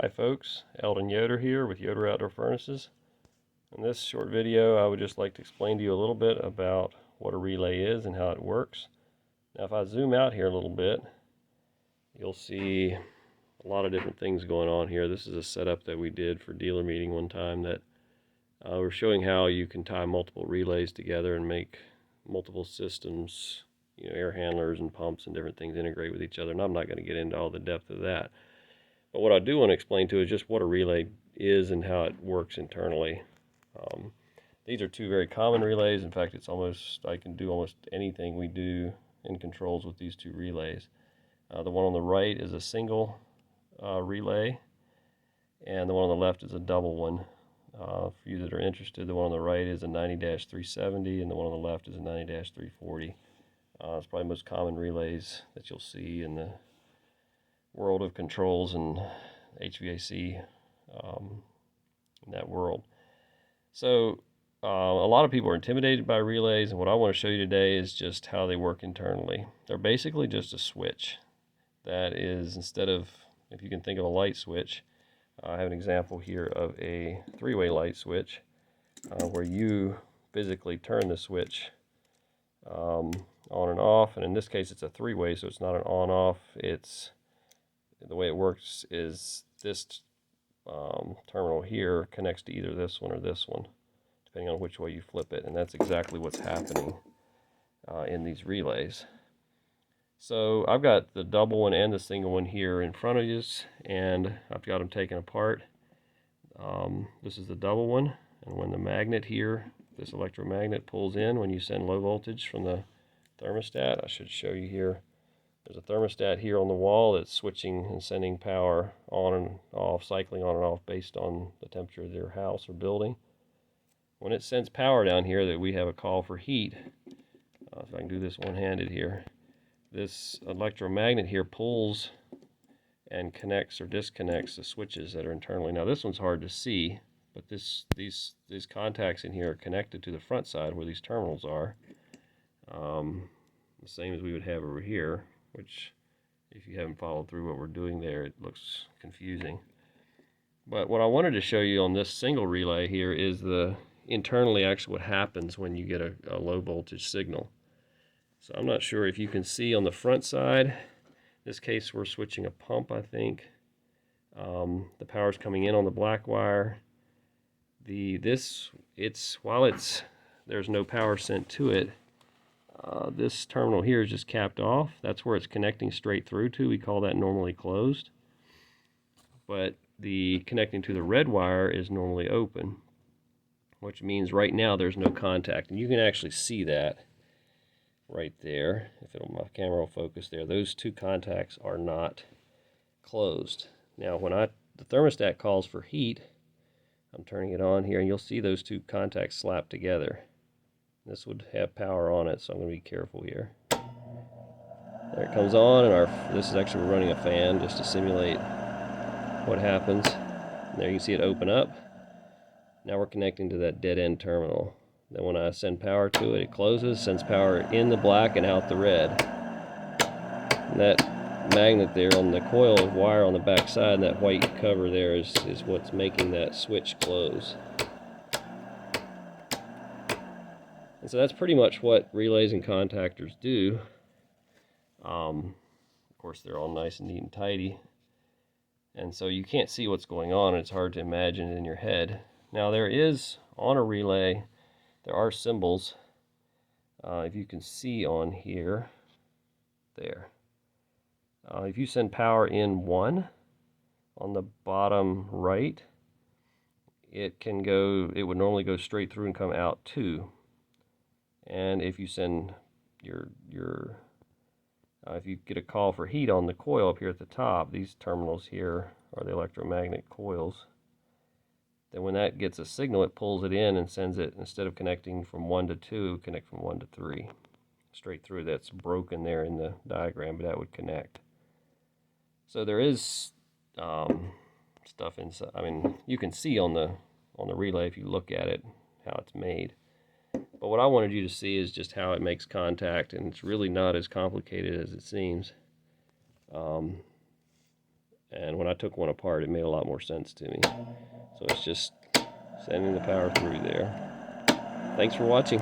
Hi folks, Eldon Yoder here with Yoder Outdoor Furnaces. In this short video I would just like to explain to you a little bit about what a relay is and how it works. Now if I zoom out here a little bit, you'll see a lot of different things going on here. This is a setup that we did for dealer meeting one time that we're showing how you can tie multiple relays together and make multiple systems, air handlers and pumps and different things integrate with each other, and I'm not going to get into all the depth of that. But what I do want to explain to you is just what a relay is and how it works internally. These are two very common relays. In fact, I can do almost anything we do in controls with these two relays. The one on the right is a single relay, and the one on the left is a double one. For you that are interested, the one on the right is a 90-370, and the one on the left is a 90-340. It's probably the most common relays that you'll see in the world of controls and HVAC in that world. So a lot of people are intimidated by relays, and what I want to show you today is just how they work internally. They're basically just a switch that is, instead of, if you can think of a light switch, I have an example here of a three-way light switch where you physically turn the switch on and off, and in this case it's a three-way, so it's not an on-off. The way it works is this terminal here connects to either this one or this one, depending on which way you flip it, and that's exactly what's happening in these relays. So I've got the double one and the single one here in front of you, and I've got them taken apart. This is the double one, and when the magnet here, this electromagnet pulls in when you send low voltage from the thermostat, I should show you here. There's a thermostat here on the wall that's switching and sending power on and off, cycling on and off based on the temperature of their house or building. When it sends power down here, that we have a call for heat. If I can do this one-handed here, this electromagnet here pulls and connects or disconnects the switches that are internally. Now this one's hard to see, but these contacts in here are connected to the front side where these terminals are. The same as we would have over here, which if you haven't followed through what we're doing there, it looks confusing. But what I wanted to show you on this single relay here is internally actually what happens when you get a low voltage signal. So I'm not sure if you can see on the front side. In this case we're switching a pump, I think. The power's coming in on the black wire. While there's no power sent to it, this terminal here is just capped off. That's where it's connecting straight through to. We call that normally closed. But the connecting to the red wire is normally open, which means right now there's no contact. And you can actually see that right there. My camera will focus there. Those two contacts are not closed. Now when the thermostat calls for heat, I'm turning it on here, and you'll see those two contacts slap together. This would have power on it, so I'm going to be careful here. There it comes on, and this is actually running a fan just to simulate what happens. And there you can see it open up. Now we're connecting to that dead end terminal. Then when I send power to it, it closes, sends power in the black and out the red. And that magnet there on the coil of wire on the back side, and that white cover there is what's making that switch close. And so that's pretty much what relays and contactors do. Of course, they're all nice and neat and tidy. And so you can't see what's going on, and it's hard to imagine it in your head. Now there is, on a relay, there are symbols. If you can see on here, there. If you send power in 1 on the bottom right, it would normally go straight through and come out 2. And if you send if you get a call for heat on the coil up here at the top, these terminals here are the electromagnet coils. Then when that gets a signal, it pulls it in and sends it, instead of connecting from 1 to 2, connect from 1 to 3. Straight through. That's broken there in the diagram, but that would connect. So there is stuff inside. I mean, you can see on the relay if you look at it how it's made. But what I wanted you to see is just how it makes contact, and it's really not as complicated as it seems. And when I took one apart, it made a lot more sense to me. So it's just sending the power through there. Thanks for watching.